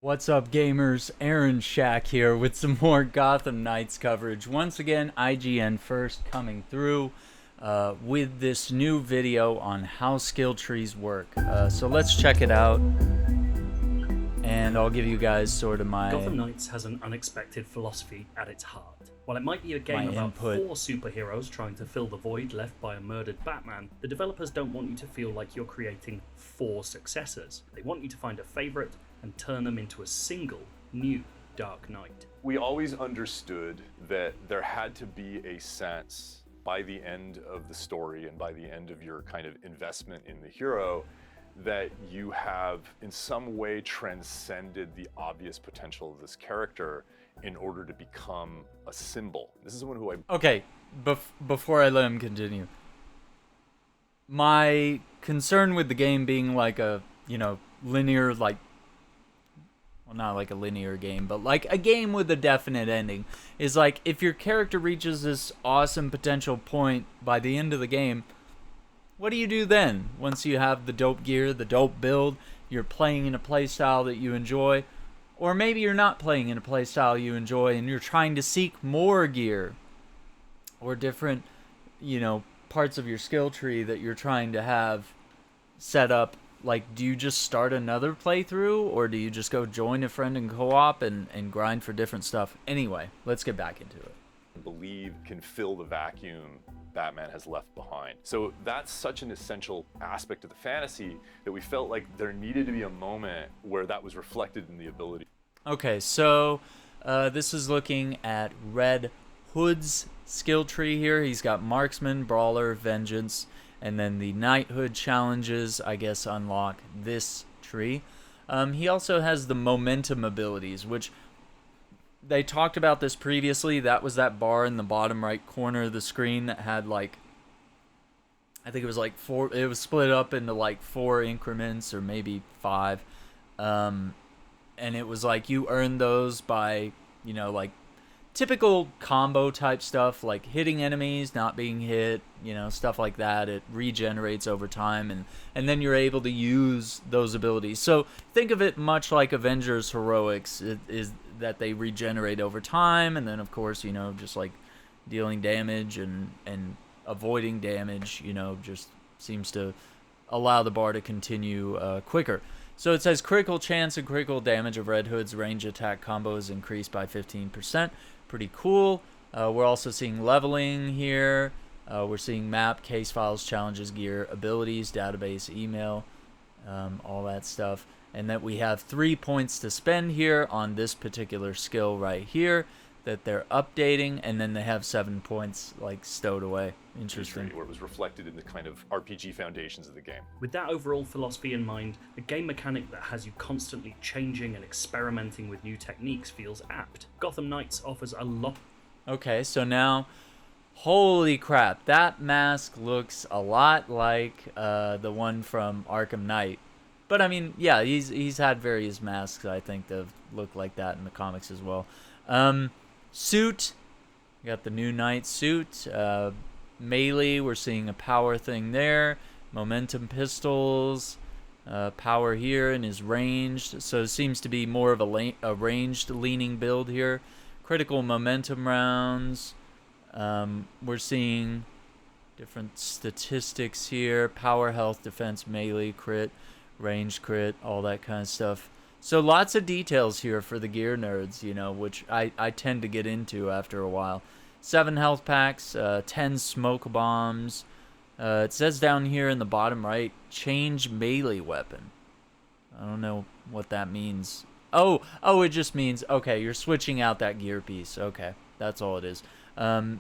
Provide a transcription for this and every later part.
What's up, gamers? Aaron Shack here with some more Gotham Knights coverage. Once again, IGN first coming through with this new video on how skill trees work. So let's check it out, and I'll give you guys sort of my Gotham Knights has an unexpected philosophy at its heart. While it might be a game about four superheroes trying to fill the void left by a murdered Batman, the developers don't want you to feel like you're creating four successors. They want you to find a favorite and turn them into a single new Dark Knight. We always understood that there had to be a sense by the end of the story and by the end of your kind of investment in the hero that you have in some way transcended the obvious potential of this character in order to become a symbol. This is someone who I... Okay, before I let him continue. My concern with the game being like a, linear, well, not like a linear game, but like a game with a definite ending, is like if your character reaches this awesome potential point by the end of the game, what do you do then? Once you have the dope gear, the dope build, you're playing in a playstyle that you enjoy, or maybe you're not playing in a playstyle you enjoy and you're trying to seek more gear or different, parts of your skill tree that you're trying to have set up. Like, do you just start another playthrough, or do you just go join a friend in co-op and grind for different stuff? Anyway, let's get back into it. believe can fill the vacuum Batman has left behind. So that's such an essential aspect of the fantasy that we felt like there needed to be a moment where that was reflected in the ability. Okay, so this is looking at Red Hood's skill tree here. He's got Marksman, Brawler, Vengeance, and then the Knighthood challenges, I guess, unlock this tree. He also has the momentum abilities, which they talked about this previously. That was that bar in the bottom right corner of the screen that had I think it was like four, it was split up into like 4 increments or maybe 5. And it was like you earn those by, typical combo type stuff, like hitting enemies, not being hit, stuff like that. It regenerates over time, and then you're able to use those abilities. So think of it much like Avengers Heroics. It is that they regenerate over time, and then of course, just like dealing damage and avoiding damage, just seems to allow the bar to continue quicker. So it says critical chance and critical damage of Red Hood's range attack combo is increased by 15%. Pretty cool. We're also seeing leveling here. We're seeing map, case files, challenges, gear, abilities, database, email, all that stuff. And that we have 3 points to spend here on this particular skill right here that they're updating, and then they have 7 points stowed away. Interesting. Where it was reflected in the kind of RPG foundations of the game. With that overall philosophy in mind, a game mechanic that has you constantly changing and experimenting with new techniques feels apt. Gotham Knights offers a lot. Okay, so now, holy crap, that mask looks a lot like the one from Arkham Knight. But I mean, yeah, he's had various masks, I think, that have looked like that in the comics as well. Suit, we got the new Knight suit. Melee, we're seeing a power thing there. Momentum pistols, power here, and is ranged. So it seems to be more of a ranged leaning build here. Critical momentum rounds. We're seeing different statistics here. Power, health, defense, melee, crit, ranged crit, all that kind of stuff. So lots of details here for the gear nerds, which I tend to get into after a while. 7 health packs, 10 smoke bombs. It says down here in the bottom right, change melee weapon. I don't know what that means. Oh, it just means, okay, you're switching out that gear piece. Okay, that's all it is.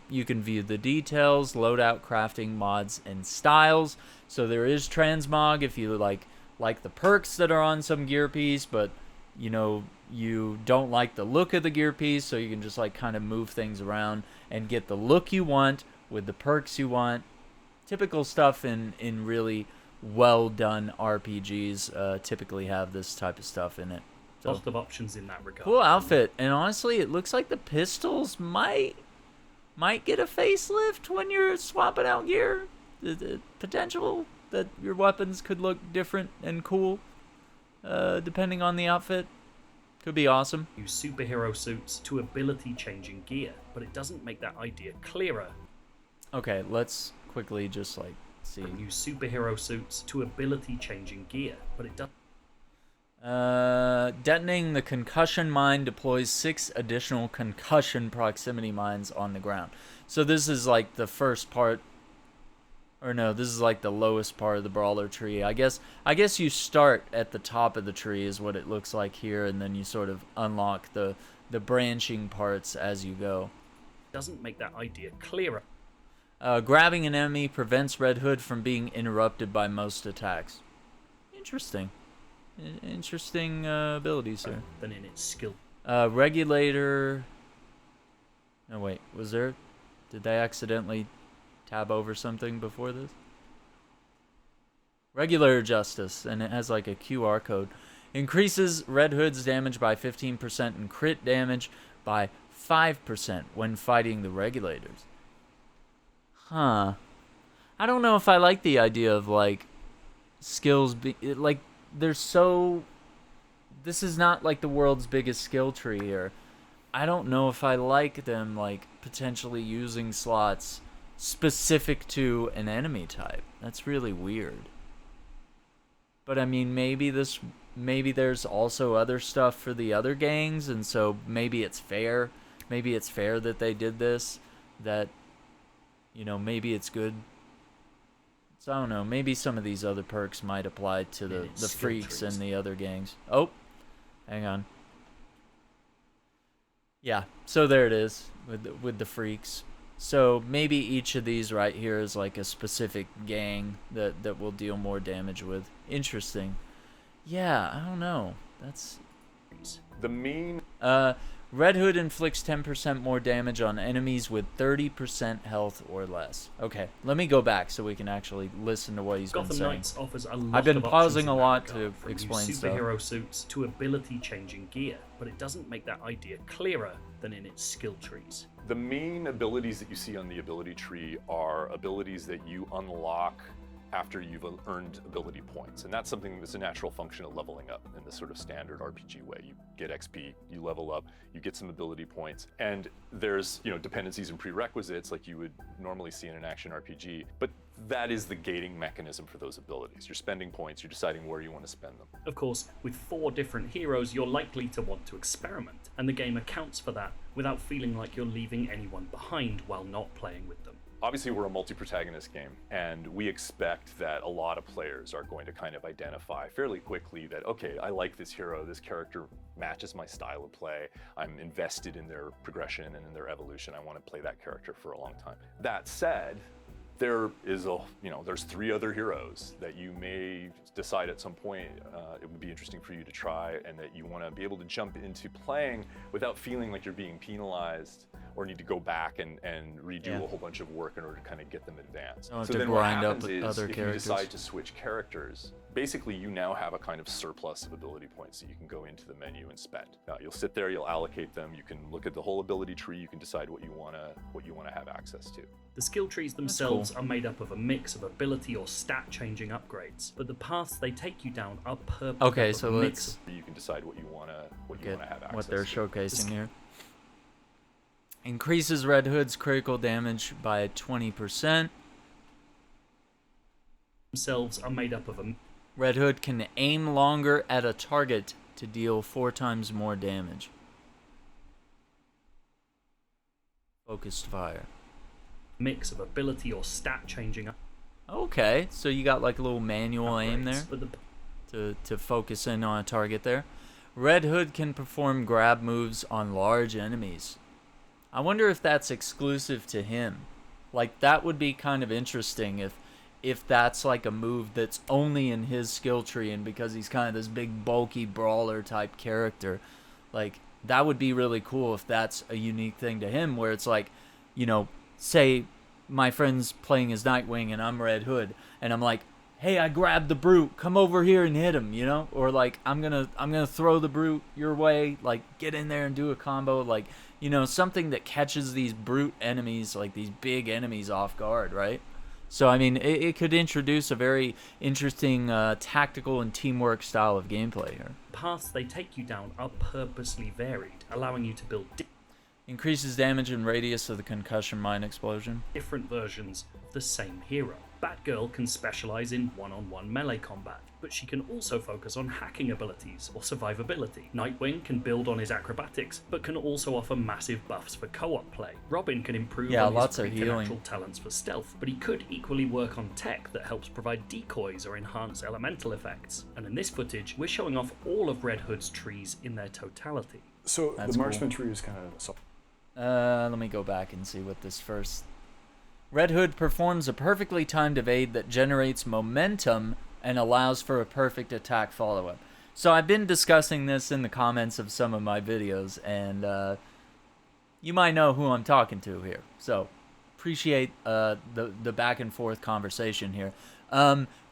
You can view the details, loadout, crafting, mods, and styles. So there is transmog if you like the perks that are on some gear piece, but you don't like the look of the gear piece, so you can just kind of move things around and get the look you want with the perks you want. Typical stuff in really well done RPGs typically have this type of stuff in it. So, lots of options in that regard. Cool outfit, and honestly, it looks like the pistols might get a facelift when you're swapping out gear. The potential that your weapons could look different and cool depending on the outfit. Could be awesome. Use superhero suits to ability-changing gear, but it doesn't make that idea clearer. Okay, let's quickly just like see. Use superhero suits to ability-changing gear, but it doesn't. Detonating the concussion mine deploys 6 additional concussion proximity mines on the ground. So this is like the first part, or no, this is like the lowest part of the brawler tree. I guess you start at the top of the tree is what it looks like here, and then you sort of unlock the branching parts as you go. Doesn't make that idea clearer. Grabbing an enemy prevents Red Hood from being interrupted by most attacks. Interesting. Interesting abilities here. Than in its skill. Regulator. No, wait. Was there? Did they accidentally tab over something before this? Regulator Justice, and it has like a QR code. Increases Red Hood's damage by 15% and crit damage by 5% when fighting the Regulators. Huh. I don't know if I like the idea of like skills like they're so. This is not like the world's biggest skill tree here. I don't know if I like them like potentially using slots specific to an enemy type. That's really weird. But I mean, maybe there's also other stuff for the other gangs, and so maybe it's fair. Maybe it's fair that they did this. That, you know, maybe it's good. So I don't know. Maybe some of these other perks might apply to the freaks and the other gangs. Oh, hang on. Yeah, so there it is with the freaks. So maybe each of these right here is like a specific gang that will deal more damage with. Interesting. Yeah, I don't know. That's the main. Red Hood inflicts 10% more damage on enemies with 30% health or less. Okay, let me go back so we can actually listen to what he's been saying. Gotham Knights offers a lot I've been of pausing a lot to explain superhero stuff. suits to ability-changing gear, but it doesn't make that idea clearer than in its skill trees. The main abilities that you see on the ability tree are abilities that you unlock after you've earned ability points. And that's something that's a natural function of leveling up in the sort of standard RPG way. You get XP, you level up, you get some ability points, and there's, you know, dependencies and prerequisites like you would normally see in an action RPG, but that is the gating mechanism for those abilities. You're spending points, you're deciding where you want to spend them. Of course, with 4 different heroes, you're likely to want to experiment, and the game accounts for that without feeling like you're leaving anyone behind while not playing with them. Obviously, we're a multi-protagonist game, and we expect that a lot of players are going to kind of identify fairly quickly that, okay, I like this hero, this character matches my style of play, I'm invested in their progression and in their evolution, I want to play that character for a long time. That said, there's 3 other heroes that you may decide at some point it would be interesting for you to try, and that you want to be able to jump into playing without feeling like you're being penalized or need to go back and redo a whole bunch of work in order to kind of get them advanced. So then what happens is, if you decide to switch characters, basically you now have a kind of surplus of ability points that you can go into the menu and spend. You'll sit there, you'll allocate them, you can look at the whole ability tree, you can decide what you want to have access to. The skill trees themselves are made up of a mix of ability or stat changing upgrades, but the paths they take you down are purposeful. Okay, so let's you can decide what you want to have access what they're to. showcasing here. Increases Red Hood's critical damage by 20%. Themselves are made up of a Red Hood can aim longer at a target to deal 4 times more damage. Focused fire. Mix of ability or stat changing. Okay, so you got like a little manual aim there The to focus in on a target there. Red Hood can perform grab moves on large enemies. I wonder if that's exclusive to him. Like, that would be kind of interesting if that's like a move that's only in his skill tree, and because he's kind of this big bulky brawler type character, like that would be really cool if that's a unique thing to him, where it's like, you know, say my friend's playing as Nightwing and I'm Red Hood, and I'm like, hey, I grabbed the brute, come over here and hit him, you know? Or like, I'm gonna throw the brute your way, like get in there and do a combo, like, you know, something that catches these brute enemies, like these big enemies off guard, right? So, I mean, it could introduce a very interesting tactical and teamwork style of gameplay here. Paths they take you down are purposely varied, allowing you to build Increases damage and radius of the concussion mine explosion. different versions of the same hero. Batgirl can specialize in one-on-one melee combat, but she can also focus on hacking abilities or survivability. Nightwing can build on his acrobatics, but can also offer massive buffs for co-op play. Robin can improve on his preternatural talents for stealth, but he could equally work on tech that helps provide decoys or enhance elemental effects. And in this footage, we're showing off all of Red Hood's trees in their totality. So the Marksman Tree is kind of... Let me go back and see what this first... Red Hood performs a perfectly timed evade that generates momentum and allows for a perfect attack follow-up. So I've been discussing this in the comments of some of my videos, and you might know who I'm talking to here. So appreciate the back and forth conversation here.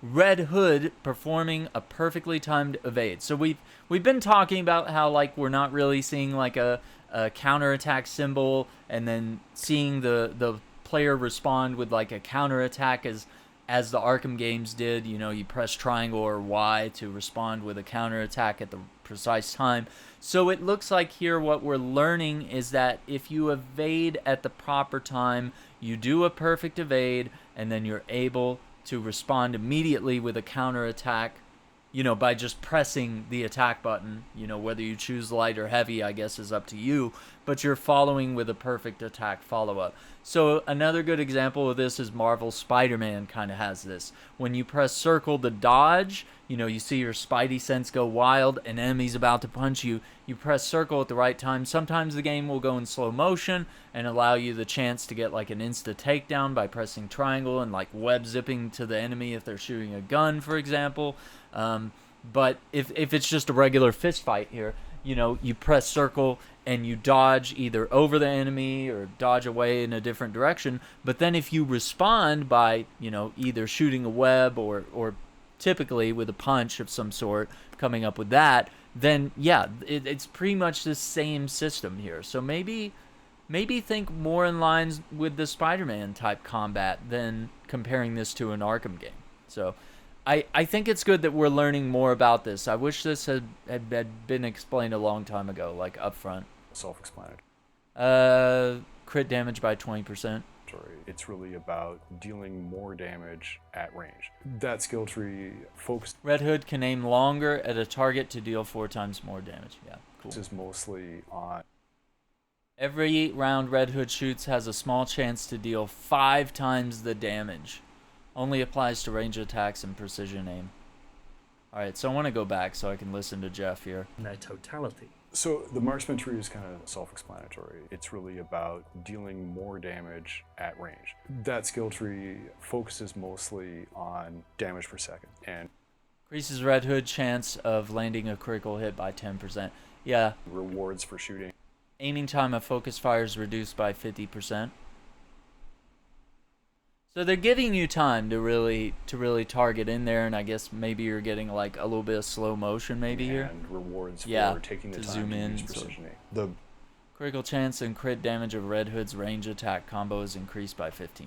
Red Hood performing a perfectly timed evade. So we've been talking about how, like, we're not really seeing like a counterattack symbol and then seeing the player respond with like a counterattack as the Arkham games did. You know, you press triangle or Y to respond with a counterattack at the precise time. So it looks like here what we're learning is that if you evade at the proper time, you do a perfect evade, and then you're able to respond immediately with a counterattack, you know, by just pressing the attack button. You know, whether you choose light or heavy, I guess, is up to you, but you're following with a perfect attack follow-up. So another good example of this is Marvel's Spider-Man kind of has this. When you press circle to dodge, you know, you see your spidey sense go wild, an enemy's about to punch you, you press circle at the right time. Sometimes the game will go in slow motion and allow you the chance to get like an insta takedown by pressing triangle and like web zipping to the enemy if they're shooting a gun, for example. But if it's just a regular fist fight here, you know, you press circle and you dodge either over the enemy or dodge away in a different direction. But then if you respond by, you know, either shooting a web or typically with a punch of some sort, coming up with that, then yeah, it's pretty much the same system here. So maybe think more in lines with the Spider-Man type combat than comparing this to an Arkham game. So I think it's good that we're learning more about this. I wish this had been explained a long time ago, like up front. Self-explanatory. Crit damage by 20%. It's really about dealing more damage at range. That skill tree focused... Red Hood can aim longer at a target to deal 4 times more damage. Yeah, cool. This is mostly on... Every round Red Hood shoots has a small chance to deal 5 times the damage. Only applies to range attacks and precision aim. Alright, so I want to go back so I can listen to Jeff here. In their totality. So the Marksman Tree is kind of self-explanatory. It's really about dealing more damage at range. That skill tree focuses mostly on damage per second. And increases Red Hood chance of landing a critical hit by 10%. Yeah. Rewards for shooting. Aiming time of focus fire is reduced by 50%. So they're giving you time to really target in there, and I guess maybe you're getting like a little bit of slow motion maybe here. And rewards for taking the time zoom in. Use precision aim. The critical chance and crit damage of Red Hood's range attack combo is increased by 15%.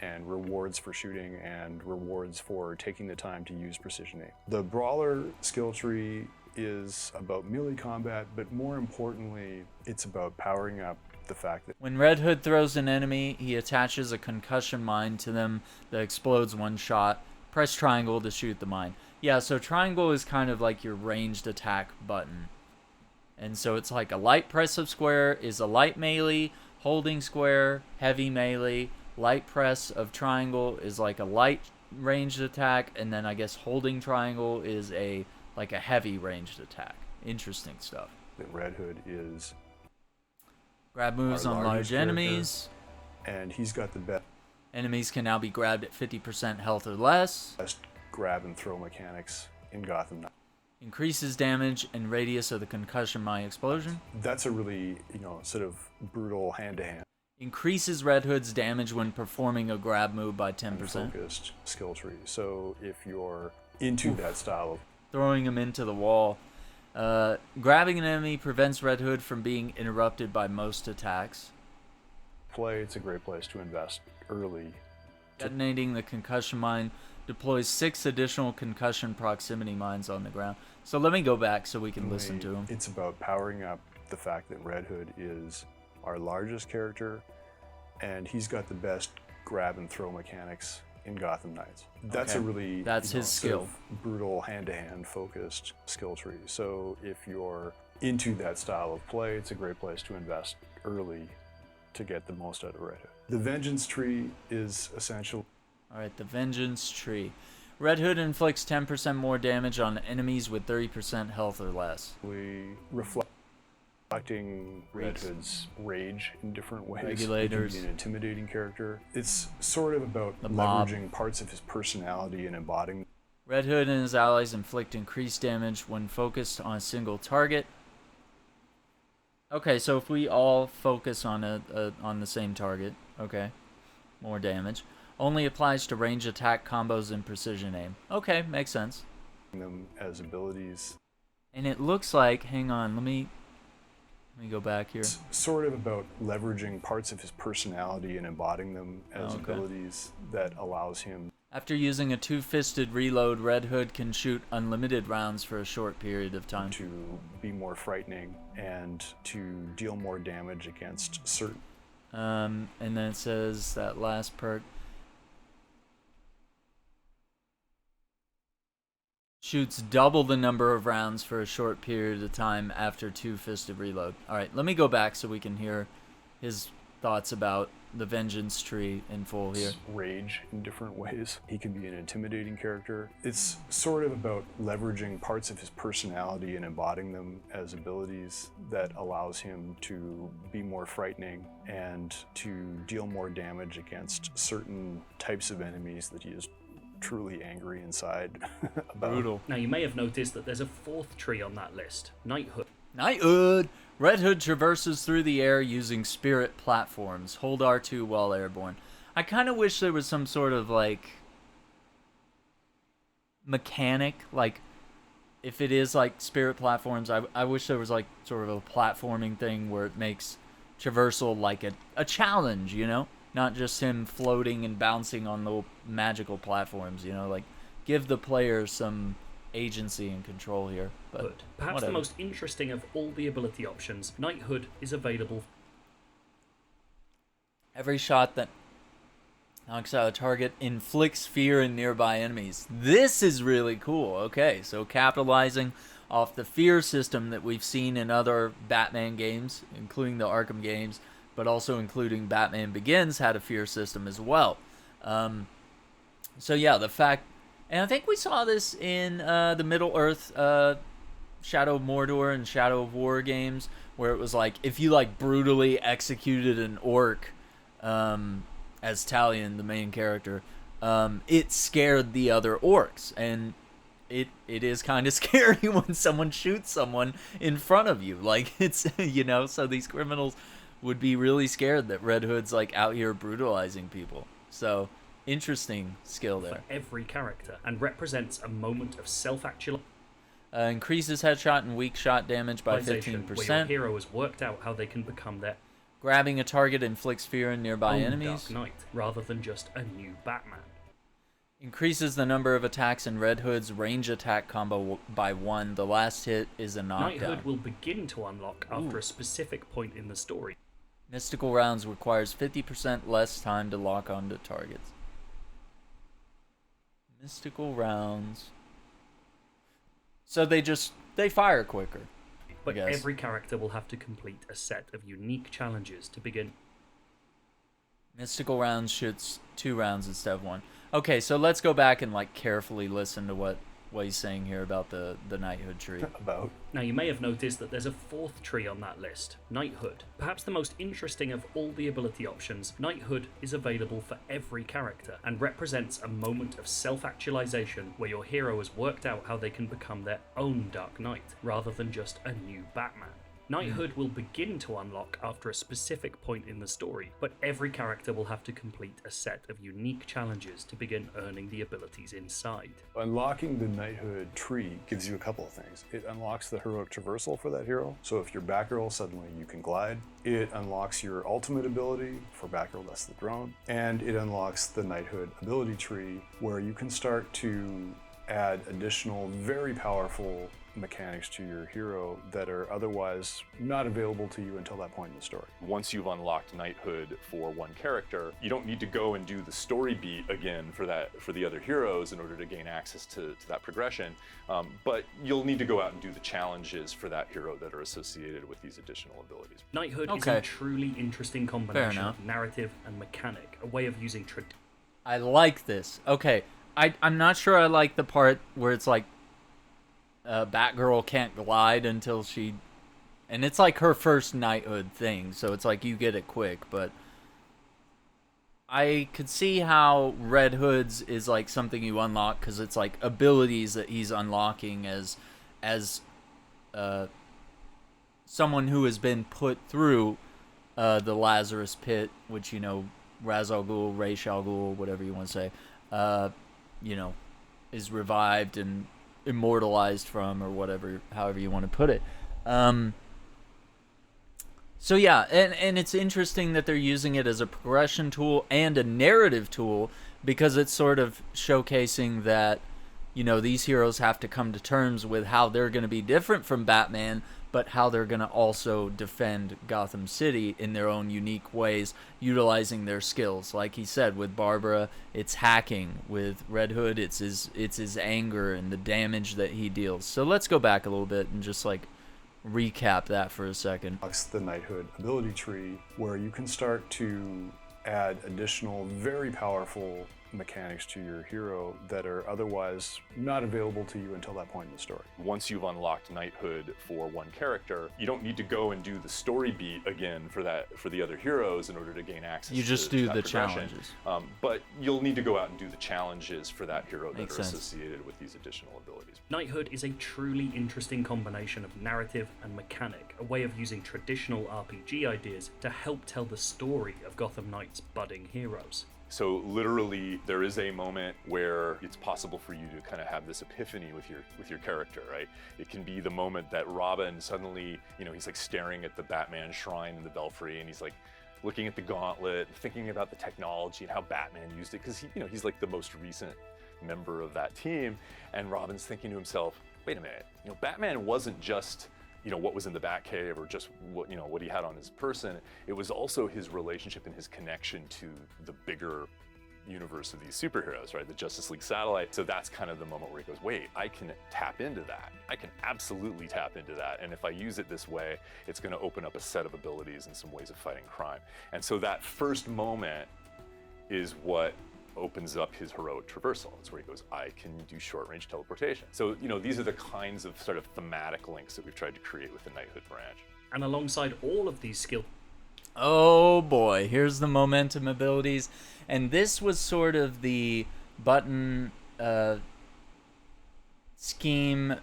And rewards for shooting and rewards for taking the time to use precision aim. The brawler skill tree is about melee combat, but more importantly, it's about powering up the fact that when Red Hood throws an enemy, he attaches a concussion mine to them that explodes one shot. Press triangle to shoot the mine. Yeah, so triangle is kind of like your ranged attack button. And so it's like a light press of square is a light melee, holding square, heavy melee, light press of triangle is like a light ranged attack, and then I guess holding triangle is like a heavy ranged attack. Interesting stuff. That Red Hood is grab moves on large enemies. And he's got the best. Enemies can now be grabbed at 50% health or less. Best grab and throw mechanics in Gotham Knights. Increases damage and radius of the concussion mine explosion. That's a really, sort of brutal hand-to-hand. Increases Red Hood's damage when performing a grab move by 10%. Focused skill tree. So if you're into that style of throwing him into the wall. Grabbing an enemy prevents Red Hood from being interrupted by most attacks. Play, it's a great place to invest early Detonating the concussion mine deploys 6 additional concussion proximity mines on the ground. So let me go back so we can listen to him. It's about powering up the fact that Red Hood is our largest character, and he's got the best grab and throw mechanics in Gotham Knights. That's a really his skill. Sort of brutal hand-to-hand focused skill tree. So if you're into that style of play, it's a great place to invest early to get the most out of Red Hood. The Vengeance Tree is essential. Alright, the Vengeance Tree. Red Hood inflicts 10% more damage on enemies with 30% health or less. We reflecting Red Hood's rage in different ways. Regulators. He can be an intimidating character. It's sort of about leveraging parts of his personality and embodying. Red Hood and his allies inflict increased damage when focused on a single target. Okay, so if we all focus on on the same target, okay, more damage. Only applies to range attack combos and precision aim. Okay, makes sense. Them as abilities. And it looks like, hang on, let me go back here. It's sort of about leveraging parts of his personality and embodying them as abilities that allows him. After using a two-fisted reload, Red Hood can shoot unlimited rounds for a short period of time. To be more frightening and to deal more damage against certain. And then it says that last perk. Shoots double the number of rounds for a short period of time after two-fisted reload. Alright, let me go back so we can hear his thoughts about the Vengeance Tree in full here. Rage in different ways. He can be an intimidating character. It's sort of about leveraging parts of his personality and embodying them as abilities that allows him to be more frightening and to deal more damage against certain types of enemies that he is truly angry inside about. Brutal. Now you may have noticed that there's a 4th tree on that list, Knighthood. Knighthood! Red Hood traverses through the air using spirit platforms. Hold R2 while airborne. I kind of wish there was some sort of, like, mechanic. Like, if it is, like, spirit platforms, I wish there was, like, sort of a platforming thing where it makes traversal, like, a challenge, you know? Not just him floating and bouncing on the magical platforms, you know? Like, give the player some agency and control here. But perhaps whatever. the most interesting of all the ability options, Knighthood is available. Every shot that knocks out a target inflicts fear in nearby enemies. This is really cool. Okay, so capitalizing off the fear system that we've seen in other Batman games, including the Arkham games, but also including Batman Begins had a fear system as well. So yeah, the fact, and I think we saw this in the Middle-earth Shadow of Mordor and Shadow of War games, where it was like, if you like brutally executed an orc as Talion, the main character, it scared the other orcs, and it is kind of scary when someone shoots someone in front of you. Like, it's, you know, so these criminals would be really scared that Red Hood's like out here brutalizing people. So interesting skill there. For every character, and represents a moment of self-actualization. Increases headshot and weak shot damage by 15%. Where your hero has worked out how they can become their Grabbing a target inflicts fear in nearby own enemies. Dark Knight, rather than just a new Batman. Increases the number of attacks in Red Hood's range attack combo by 1. The last hit is a knockdown. Knighthood will begin to unlock after a specific point in the story. Mystical rounds requires 50% less time to lock onto targets. Mystical rounds. So they fire quicker. But every character will have to complete a set of unique challenges to begin. Mystical rounds shoots 2 rounds instead of 1. Okay, so let's go back and like carefully listen to what he's saying here about the Knighthood tree. Now you may have noticed that there's a 4th tree on that list, Knighthood. Perhaps the most interesting of all the ability options, Knighthood is available for every character, and represents a moment of self-actualization where your hero has worked out how they can become their own Dark Knight, rather than just a new Batman. Knighthood will begin to unlock after a specific point in the story, but every character will have to complete a set of unique challenges to begin earning the abilities inside. Unlocking the Knighthood tree gives you a couple of things. It unlocks the heroic traversal for that hero, so if you're Batgirl, suddenly you can glide. It unlocks your ultimate ability, for Batgirl that's the drone, and it unlocks the Knighthood ability tree, where you can start to add additional very powerful mechanics to your hero that are otherwise not available to you until that point in the story. Once you've unlocked knighthood for one character, you don't need to go and do the story beat again for the other heroes in order to gain access to that progression, but you'll need to go out and do the challenges for that hero that are associated with these additional abilities. Knighthood is a truly interesting combination of narrative and mechanic, a way of using I like this. Okay, I'm not sure I like the part where it's like Batgirl can't glide until she... And it's like her first knighthood thing, so it's like you get it quick, but... I could see how Red Hood's is like something you unlock because it's like abilities that he's unlocking as someone who has been put through the Lazarus Pit, which, you know, Ra's al Ghul, Ra's al Ghul, whatever you want to say, you know, is revived and immortalized from, or whatever, however you want to put it. So yeah, and it's interesting that they're using it as a progression tool and a narrative tool, because it's sort of showcasing that, you know, these heroes have to come to terms with how they're going to be different from Batman, but how they're going to also defend Gotham City in their own unique ways, utilizing their skills. Like he said, with Barbara, it's hacking. With Red Hood, it's his anger and the damage that he deals. So let's go back a little bit and just like recap that for a second. It's the Knighthood ability tree, where you can start to add additional very powerful mechanics to your hero that are otherwise not available to you until that point in the story. Once you've unlocked knighthood for one character, you don't need to go and do the story beat again for the other heroes in order to gain access. You just do the challenges. But you'll need to go out and do the challenges for that hero that are associated with these additional abilities. Knighthood is a truly interesting combination of narrative and mechanic, a way of using traditional RPG ideas to help tell the story of Gotham Knights' budding heroes. So literally, there is a moment where it's possible for you to kind of have this epiphany with your character, right? It can be the moment that Robin suddenly, you know, he's like staring at the Batman shrine in the Belfry, and he's like looking at the gauntlet, thinking about the technology and how Batman used it, because he's like the most recent member of that team, and Robin's thinking to himself, wait a minute, Batman wasn't just what was in the Batcave or just what he had on his person. It was also his relationship and his connection to the bigger universe of these superheroes, right? The Justice League satellite. So that's kind of the moment where he goes, wait, I can tap into that. I can absolutely tap into that. And if I use it this way, it's going to open up a set of abilities and some ways of fighting crime. And so that first moment is what opens up his heroic traversal. It's where he goes, I can do short-range teleportation. So, these are the kinds of sort of thematic links that we've tried to create with the Knighthood branch. And alongside all of these skills... Oh boy, here's the momentum abilities. And this was sort of the button scheme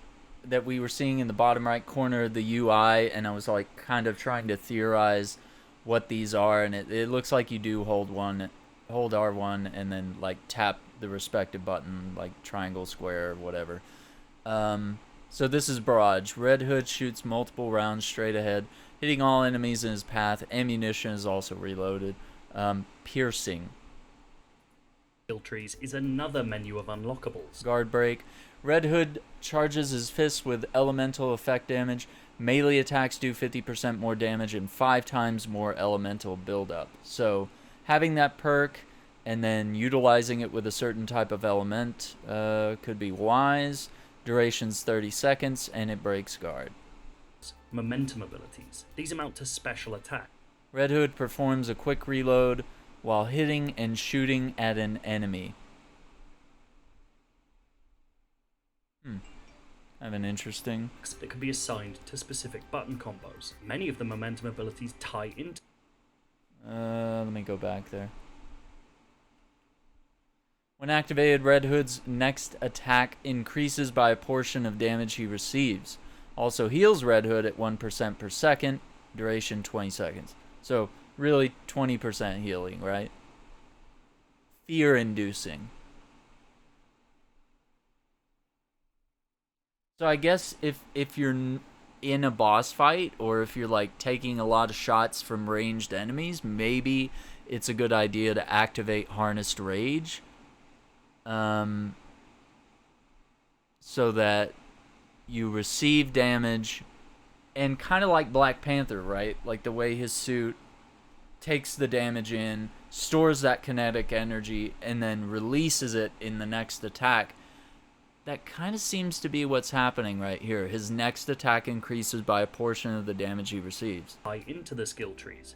that we were seeing in the bottom right corner of the UI, and I was like kind of trying to theorize what these are, and it looks like you do hold R1 and then like tap the respective button, like triangle, square, whatever. So this is Barrage. Red Hood shoots multiple rounds straight ahead, hitting all enemies in his path. Ammunition is also reloaded. Piercing. Skill trees is another menu of unlockables. Guard break. Red Hood charges his fists with elemental effect damage. Melee attacks do 50% more damage and 5 times more elemental buildup. So having that perk and then utilizing it with a certain type of element could be wise. Duration's 30 seconds, and it breaks guard. Momentum abilities. These amount to special attack. Red Hood performs a quick reload while hitting and shooting at an enemy. I have an interesting... that can be assigned to specific button combos. Many of the momentum abilities tie into... let me go back there. When activated, Red Hood's next attack increases by a portion of damage he receives. Also heals Red Hood at 1% per second, duration 20 seconds. So really 20% healing, right? Fear-inducing. So I guess if you're in a boss fight, or if you're like taking a lot of shots from ranged enemies, maybe it's a good idea to activate Harnessed Rage. So that you receive damage, and kind of like Black Panther, right? Like the way his suit takes the damage in, stores that kinetic energy, and then releases it in the next attack. That kind of seems to be what's happening right here. His next attack increases by a portion of the damage he receives. Into the skill trees.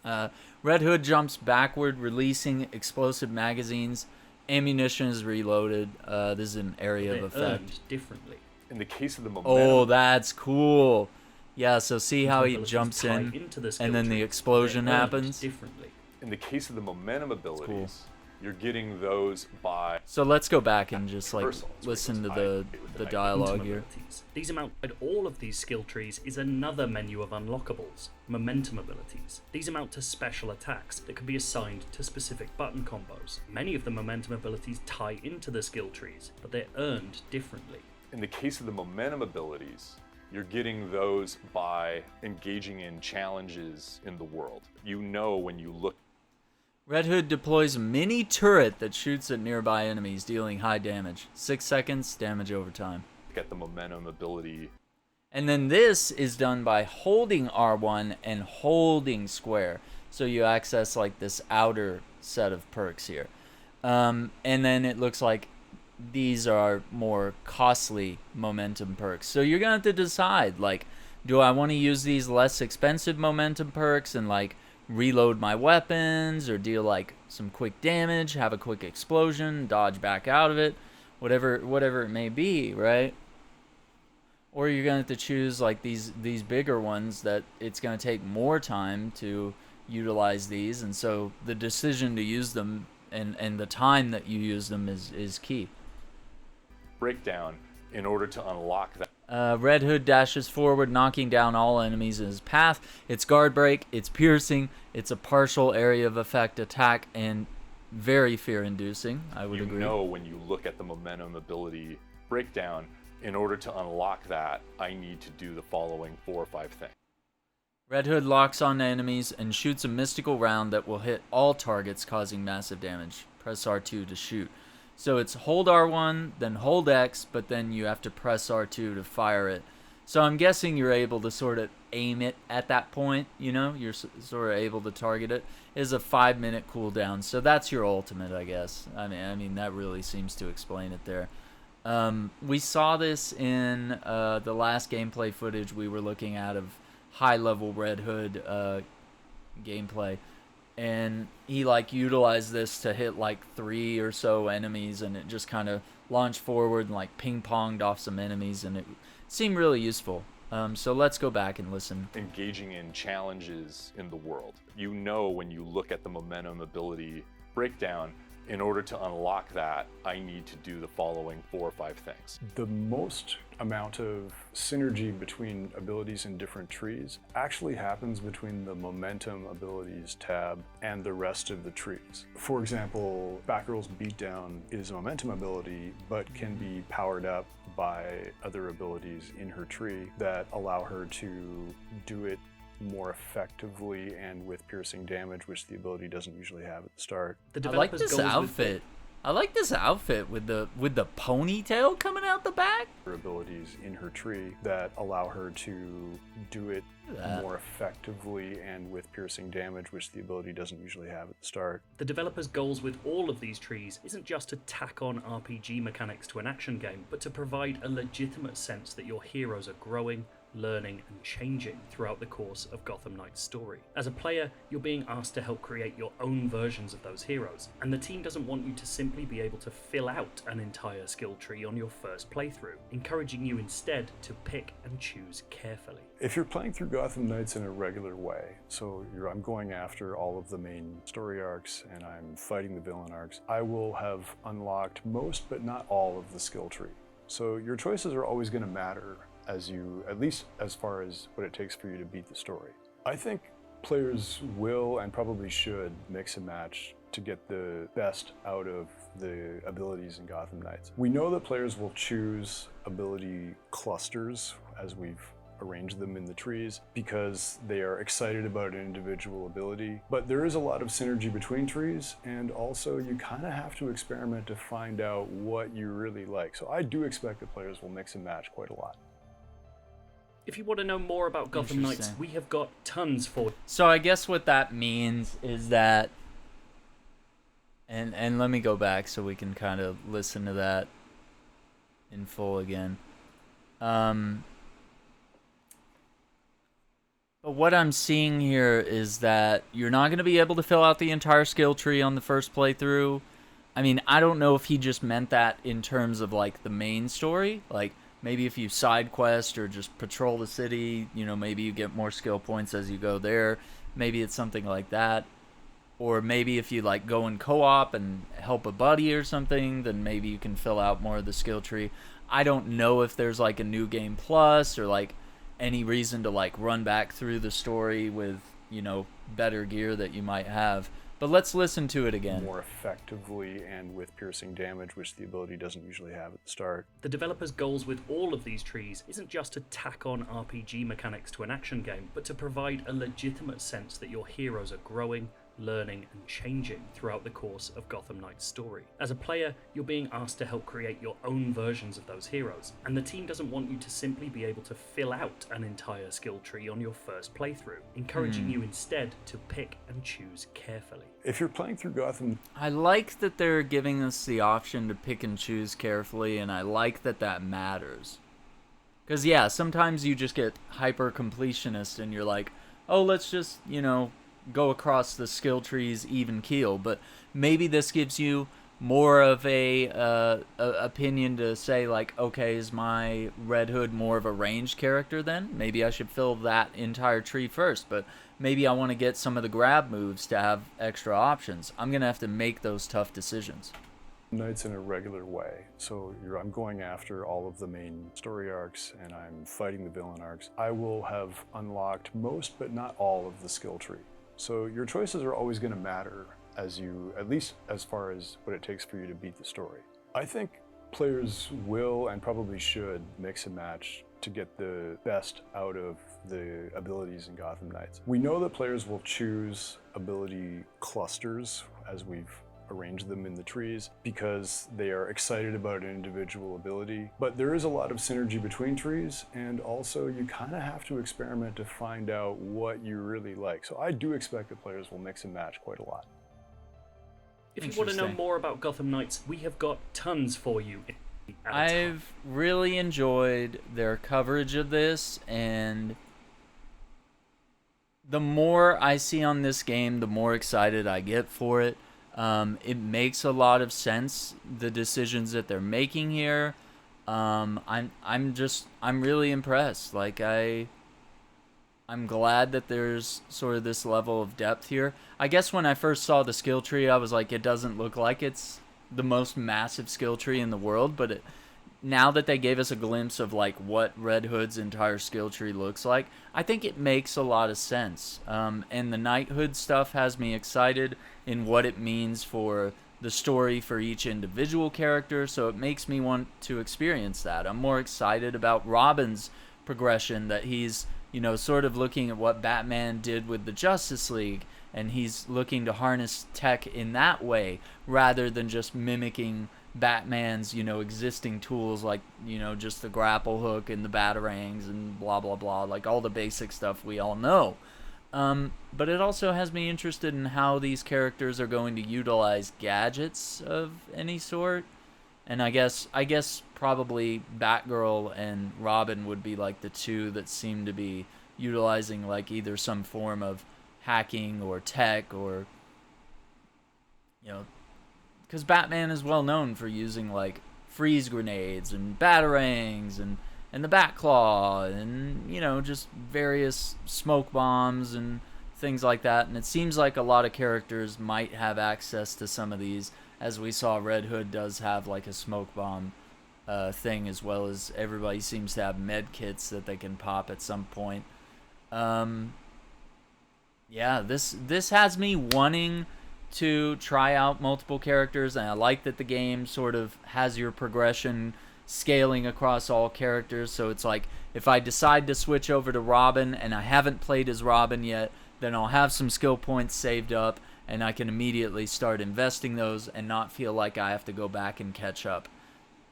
Red Hood jumps backward, releasing explosive magazines. Ammunition is reloaded. This is an area of effect. Differently. In the case of the momentum... Oh, that's cool. Yeah, so see how he jumps in, and then the explosion happens? Differently. In the case of the momentum abilities, you're getting those by... So let's go back and just like listen to the dialogue here. These amount at all of these skill trees is another menu of unlockables, momentum abilities. These amount to special attacks that can be assigned to specific button combos. Many of the momentum abilities tie into the skill trees, but they're earned differently. In the case of the momentum abilities, you're getting those by engaging in challenges in the world. You know when you look... Red Hood deploys a mini turret that shoots at nearby enemies, dealing high damage. 6 seconds, damage over time. Get the momentum ability. And then this is done by holding R1 and holding square. So you access like this outer set of perks here. And then it looks like these are more costly momentum perks. So you're gonna have to decide, like, do I want to use these less expensive momentum perks and like reload my weapons, or deal like some quick damage, have a quick explosion, dodge back out of it, whatever it may be, right? Or you're gonna have to choose like these bigger ones that it's gonna take more time to utilize these, and so the decision to use them and the time that you use them is key. Breakdown in order to unlock that. Red Hood dashes forward, knocking down all enemies in his path. It's guard break, it's piercing, it's a partial area of effect attack, and very fear-inducing, I would agree. You know when you look at the momentum ability breakdown, in order to unlock that, I need to do the following 4 or 5 things. Red Hood locks on enemies and shoots a mystical round that will hit all targets, causing massive damage. Press R2 to shoot. So it's hold R1, then hold X, but then you have to press R2 to fire it. So I'm guessing you're able to sort of aim it at that point, you know? You're sort of able to target it. It is a 5-minute cooldown, so that's your ultimate, I guess. I mean that really seems to explain it there. We saw this in the last gameplay footage we were looking at of high-level Red Hood gameplay. And he like utilized this to hit like 3 or so enemies, and it just kind of launched forward and like ping-ponged off some enemies, and it seemed really useful. So let's go back and listen. Engaging in challenges in the world. You know when you look at the momentum ability breakdown, in order to unlock that, I need to do the following 4 or 5 things. The most amount of synergy between abilities in different trees actually happens between the momentum abilities tab and the rest of the trees. For example, Batgirl's beatdown is a momentum ability, but can be powered up by other abilities in her tree that allow her to do it more effectively and with piercing damage, which the ability doesn't usually have at the start. I like this outfit. I like this outfit with the ponytail coming out the back. Her abilities in her tree that allow her to do it more effectively and with piercing damage, which the ability doesn't usually have at the start. The developers' goals with all of these trees isn't just to tack on RPG mechanics to an action game, but to provide a legitimate sense that your heroes are growing, learning and changing throughout the course of Gotham Knights' story. As a player, you're being asked to help create your own versions of those heroes, and the team doesn't want you to simply be able to fill out an entire skill tree on your first playthrough, encouraging you instead to pick and choose carefully. If you're playing through Gotham Knights in a regular way, so I'm going after all of the main story arcs and I'm fighting the villain arcs, I will have unlocked most but not all of the skill tree. So your choices are always going to matter at least as far as what it takes for you to beat the story. I think players will and probably should mix and match to get the best out of the abilities in Gotham Knights. We know that players will choose ability clusters as we've arranged them in the trees because they are excited about an individual ability. But there is a lot of synergy between trees, and also you kind of have to experiment to find out what you really like. So I do expect that players will mix and match quite a lot. If you want to know more about Gotham Knights, we have got tons for. So I guess what that means is that, and let me go back so we can kind of listen to that in full again. But what I'm seeing here is that you're not going to be able to fill out the entire skill tree on the first playthrough. I mean, I don't know if he just meant that in terms of, like, the main story. Like, maybe if you side quest or just patrol the city, you know, maybe you get more skill points as you go there. Maybe it's something like that. Or maybe if you, like, go in co-op and help a buddy or something, then maybe you can fill out more of the skill tree. I don't know if there's, like, a new game plus or, like, any reason to, like, run back through the story with, you know, better gear that you might have. But let's listen to it again. More effectively and with piercing damage, which the ability doesn't usually have at the start. The developers' goals with all of these trees isn't just to tack on RPG mechanics to an action game, but to provide a legitimate sense that your heroes are growing, learning and changing throughout the course of Gotham Knights' story. As a player, you're being asked to help create your own versions of those heroes, and the team doesn't want you to simply be able to fill out an entire skill tree on your first playthrough, encouraging you instead to pick and choose carefully. If you're playing through Gotham... I like that they're giving us the option to pick and choose carefully, and I like that that matters. Because, yeah, sometimes you just get hyper-completionist and you're like, oh, let's just, you know, go across the skill trees even keel, but maybe this gives you more of a opinion to say, like, okay, is my Red Hood more of a ranged character then? Maybe I should fill that entire tree first, but maybe I want to get some of the grab moves to have extra options. I'm going to have to make those tough decisions. Knights in a regular way. So I'm going after all of the main story arcs and I'm fighting the villain arcs. I will have unlocked most but not all of the skill tree. So your choices are always going to matter at least as far as what it takes for you to beat the story. I think players will and probably should mix and match to get the best out of the abilities in Gotham Knights. We know that players will choose ability clusters as we've arrange them in the trees because they are excited about an individual ability. But there is a lot of synergy between trees, and also you kind of have to experiment to find out what you really like. So I do expect that players will mix and match quite a lot. If you want to know more about Gotham Knights, we have got tons for you. I've really enjoyed their coverage of this, and the more I see on this game, the more excited I get for it. It makes a lot of sense, the decisions that they're making here. I'm really impressed. Like, I'm glad that there's sort of this level of depth here. I guess when I first saw the skill tree, I was like, it doesn't look like it's the most massive skill tree in the world, but now that they gave us a glimpse of, like, what Red Hood's entire skill tree looks like, I think it makes a lot of sense. And the Knighthood stuff has me excited in what it means for the story for each individual character, so it makes me want to experience that. I'm more excited about Robin's progression, that he's, you know, sort of looking at what Batman did with the Justice League, and he's looking to harness tech in that way, rather than just mimicking Batman's, you know, existing tools, like, you know, just the grapple hook and the batarangs and blah blah blah, like all the basic stuff we all know. But it also has me interested in how these characters are going to utilize gadgets of any sort. And I guess probably Batgirl and Robin would be like the two that seem to be utilizing, like, either some form of hacking or tech, or, you know, because Batman is well known for using, like, freeze grenades and batarangs and the Batclaw and, you know, just various smoke bombs and things like that. And it seems like a lot of characters might have access to some of these, as we saw Red Hood does have, like, a smoke bomb thing, as well as everybody seems to have med kits that they can pop at some point. Yeah, this has me wanting to try out multiple characters, and I like that the game sort of has your progression scaling across all characters. So it's like, if I decide to switch over to Robin and I haven't played as Robin yet, then I'll have some skill points saved up, and I can immediately start investing those and not feel like I have to go back and catch up.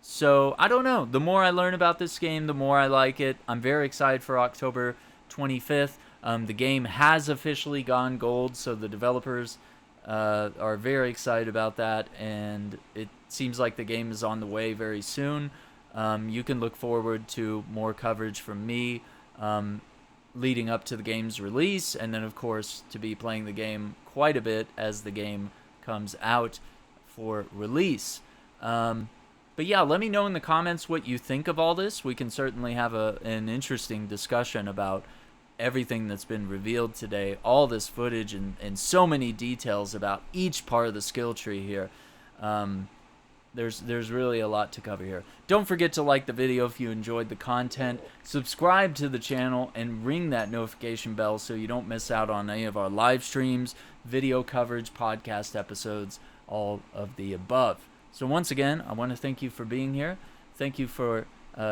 So, I don't know. The more I learn about this game, the more I like it. I'm very excited for October 25th. The game has officially gone gold, so the developers are very excited about that, and it seems like the game is on the way very soon. You can look forward to more coverage from me leading up to the game's release, and then, of course, to be playing the game quite a bit as the game comes out for release. But yeah, let me know in the comments what you think of all this. We can certainly have an interesting discussion about everything that's been revealed today, all this footage, and so many details about each part of the skill tree here. There's really a lot to cover here. Don't forget to like the video if you enjoyed the content, subscribe to the channel, and ring that notification bell so you don't miss out on any of our live streams, video coverage, podcast episodes, all of the above. So once again, I want to thank you for being here. Thank you for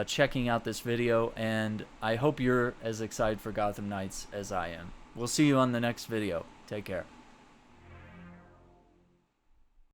checking out this video, and I hope you're as excited for Gotham Knights as I am. We'll see you on the next video. Take care.